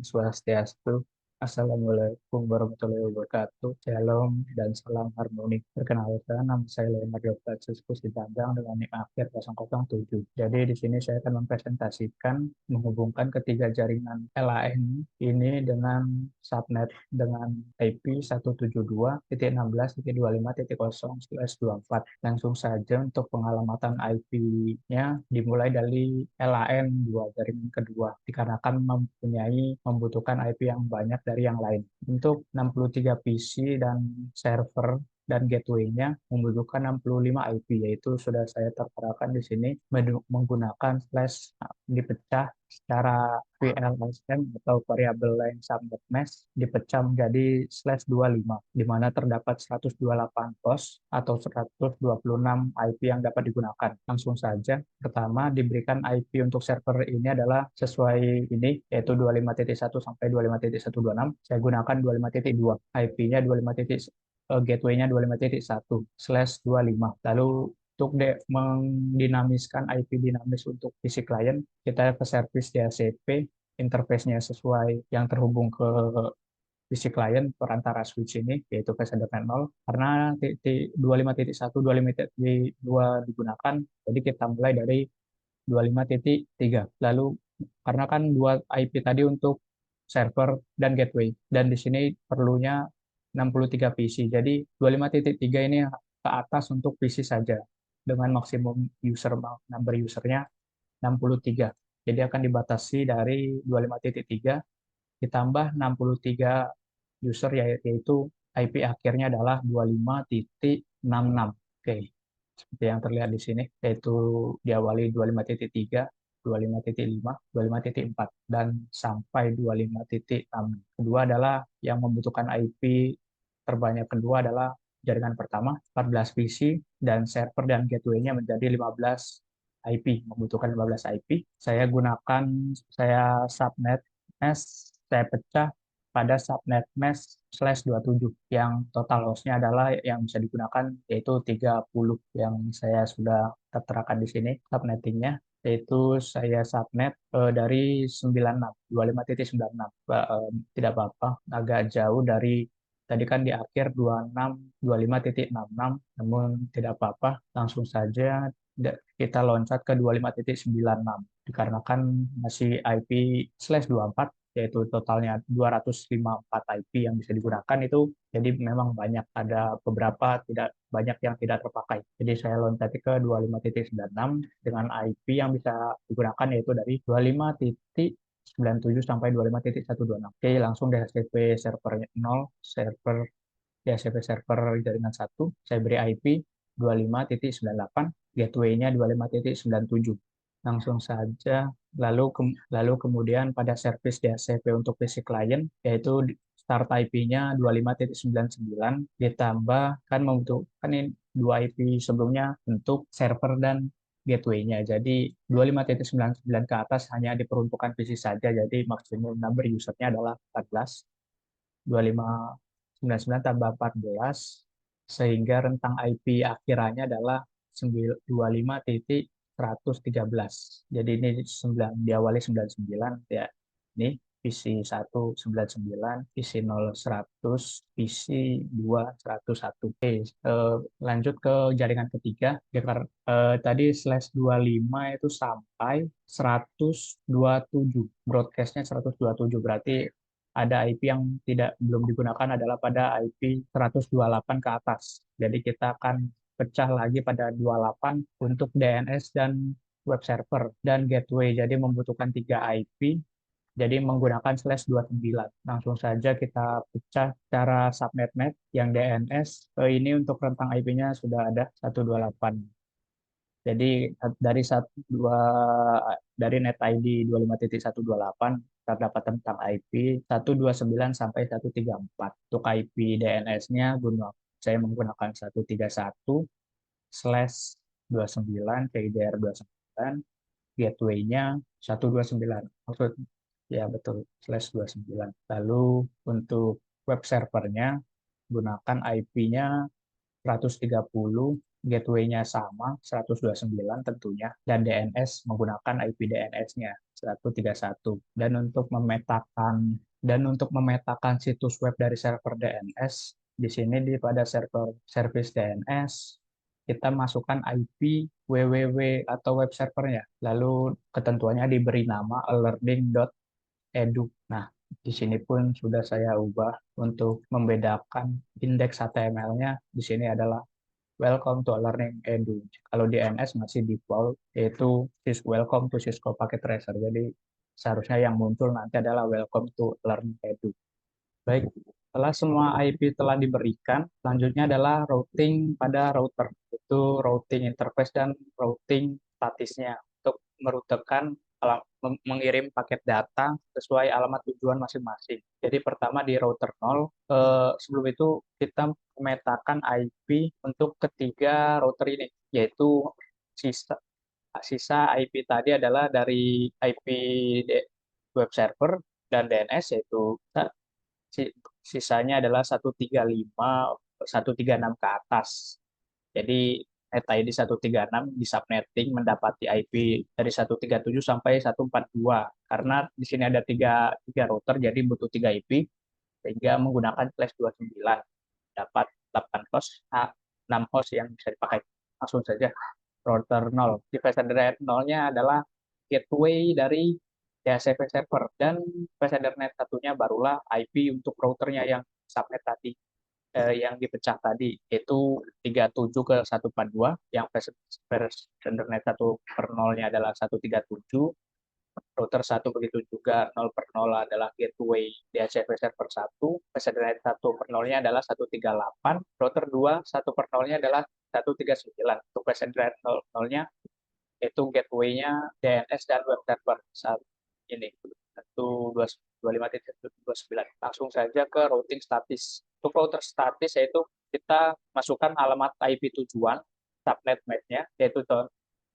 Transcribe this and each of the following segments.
Swastiastu. Assalamualaikum warahmatullahi wabarakatuh. Shalom dan salam harmoni. Perkenalkan, nama saya Leonardo Platsus Kusitandang dengan NIK akhir 007. Jadi di sini saya akan mempresentasikan menghubungkan ketiga jaringan LAN ini dengan subnet dengan IP 172.16.25.0/24. Langsung saja untuk pengalamatan IP-nya dimulai dari LAN dua jaringan kedua dikarenakan membutuhkan IP yang banyak dari yang lain. Untuk 63 PC dan server dan gateway-nya membutuhkan 65 IP, yaitu sudah saya terterakan di sini menggunakan flash dipecah secara VLSM atau variable length subnet mesh dipecah menjadi /25, di mana terdapat 128 host atau 126 IP yang dapat digunakan. Langsung saja, pertama diberikan IP untuk server ini adalah sesuai ini, yaitu 25.1 sampai 25.126. Saya gunakan 25.2. IP-nya 25. Gateway-nya 25.1/25. Lalu untuk mendinamiskan IP dinamis untuk PC client, kita ke service DHCP, interface-nya sesuai yang terhubung ke PC client perantara switch ini, yaitu PCDP 0, karena 25.1, 25.2 digunakan, jadi kita mulai dari 25.3. Lalu, karena kan dua IP tadi untuk server dan gateway, dan di sini perlunya 63 PC, jadi 25.3 ini ke atas untuk PC saja, dengan maksimum number usernya 63. Jadi akan dibatasi dari 25.3 ditambah 63 user, yaitu IP akhirnya adalah 25.66. Oke, seperti yang terlihat di sini, yaitu diawali 25.3, 25.5, 25.4, dan sampai 25.6. Kedua adalah yang membutuhkan IP terbanyak kedua adalah jaringan pertama, 14 PC, dan server dan gateway-nya menjadi 15 IP, membutuhkan 15 IP. Saya subnet mesh, saya pecah pada subnet mesh/27 yang total hostnya adalah yang bisa digunakan yaitu 30, yang saya sudah terterakan di sini subnettingnya, yaitu saya subnet dari 96, 25.96. Tidak apa-apa, agak jauh dari tadi kan di akhir 26, 25.66, namun tidak apa-apa, langsung saja kita loncat ke 25.96 dikarenakan masih IP/24, yaitu totalnya 254 IP yang bisa digunakan itu, jadi memang banyak, ada beberapa tidak banyak yang tidak terpakai. Jadi saya loncat ke 25.96 dengan IP yang bisa digunakan yaitu dari 25.97 sampai 25.126. Oke, langsung DHCP servernya 0, DHCP server jaringan 1, saya beri IP 25.98, gateway-nya 25.97. Langsung saja, lalu kemudian pada service DHCP untuk PC client, yaitu start IP-nya 25.99 ditambah, kan membutuhkan ini dua IP sebelumnya untuk server dan gateway-nya. Jadi 25.99 ke atas hanya diperuntukkan PC saja, jadi maksimum number user-nya adalah 14. 25.99 tambah 14, sehingga rentang IP akhirannya adalah 25.113. Jadi ini diawali 99 ya. Ini PC 1 99, PC 0 100, PC 2 101. Oke, lanjut ke jaringan ketiga. Tadi /25 itu sampai 127. Broadcastnya 127, berarti ada IP yang belum digunakan adalah pada IP 128 ke atas. Jadi kita akan pecah lagi pada 28 untuk DNS dan web server dan gateway. Jadi membutuhkan 3 IP, jadi menggunakan /29. Langsung saja kita pecah cara subnet net yang DNS. Ini untuk rentang IP-nya sudah ada 128. Jadi dari dari net ID 25.128 terdapat tentang IP 129 sampai 134. Untuk IP DNS-nya saya menggunakan 131/29 CIDR 29, gateway-nya 129. Maksud ya betul, /29. Lalu untuk web servernya gunakan IP-nya 130 gateway-nya sama 129 tentunya, dan DNS menggunakan IP DNS-nya 131. Dan untuk memetakan situs web dari server DNS, di sini pada server service DNS kita masukkan IP www atau web servernya. Lalu ketentuannya diberi nama alerting.edu. Nah, di sini pun sudah saya ubah untuk membedakan indeks HTML-nya. Di sini adalah Welcome to Learning Edu. Kalau di DNS masih default, yaitu Welcome to Cisco Packet Tracer. Jadi seharusnya yang muncul nanti adalah Welcome to Learning Edu. Baik, setelah semua IP telah diberikan, selanjutnya adalah routing pada router. Itu routing interface dan routing statisnya untuk merutekan mengirim paket data sesuai alamat tujuan masing-masing. Jadi pertama di router 0, sebelum itu kita memetakan IP untuk ketiga router ini, yaitu sisa, sisa IP tadi adalah dari IP web server dan DNS, yaitu sisanya adalah 135, 136 ke atas. Jadi net ID 136 di subnetting mendapati IP dari 137 sampai 142. Karena di sini ada tiga router, jadi butuh 3 IP, sehingga menggunakan flash 29. Dapat 8 host, 6 host yang bisa dipakai. Langsung saja, router 0. Device address 0-nya adalah gateway dari DHCP server, dan device address net satunya barulah IP untuk routernya yang subnet tadi, yang dipecah tadi, yaitu 37 ke 142, yang versi net 1 per 0-nya adalah 137, router 1 begitu juga 0 per 0 adalah gateway DHCP server 1, versi net 1 per 0-nya adalah 138, router 2 1 per 0-nya adalah 139, untuk versi net 0-nya yaitu gateway-nya DNS dan web server saat ini 125.29. Langsung saja ke routing statis. Untuk router statis yaitu kita masukkan alamat IP tujuan, subnet match-nya, yaitu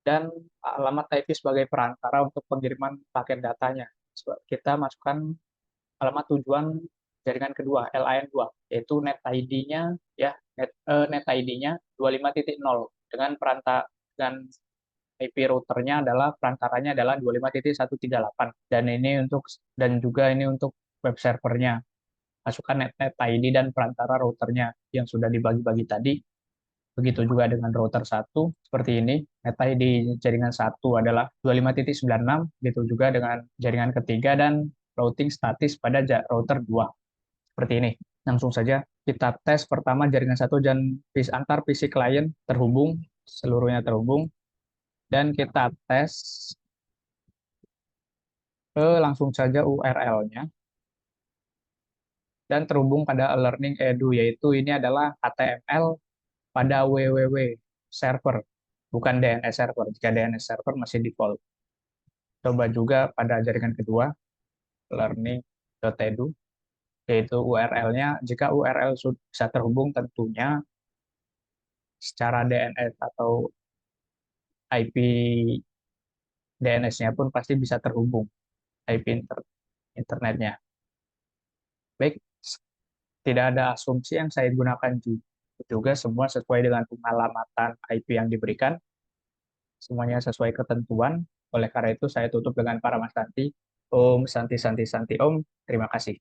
dan alamat IP sebagai perantara untuk pengiriman paket datanya. Kita masukkan alamat tujuan jaringan kedua, LAN2, yaitu net ID-nya ya, net ID-nya 25.0 dengan IP routernya adalah perantaranya adalah 25.138, dan juga ini untuk web servernya. Masukkan net ID dan perantara routernya yang sudah dibagi-bagi tadi. Begitu juga dengan router 1 seperti ini. Net ID jaringan 1 adalah 25.96, begitu juga dengan jaringan ketiga, dan routing statis pada router 2. Seperti ini. Langsung saja kita tes pertama jaringan 1 dan antar PC klien terhubung, seluruhnya terhubung. Dan kita tes langsung saja URL-nya dan terhubung pada Learning Edu, yaitu ini adalah HTML pada www server, bukan DNS server. Jika DNS server masih default. Coba juga pada jaringan kedua, learning.edu, yaitu URL-nya. Jika URL bisa terhubung, tentunya secara DNS atau IP DNS-nya pun pasti bisa terhubung, IP internetnya. Baik, tidak ada asumsi yang saya gunakan juga semua sesuai dengan pengalamatan IP yang diberikan. Semuanya sesuai ketentuan. Oleh karena itu saya tutup dengan para Mas Santi. Om Santi Santi Santi Om. Terima kasih.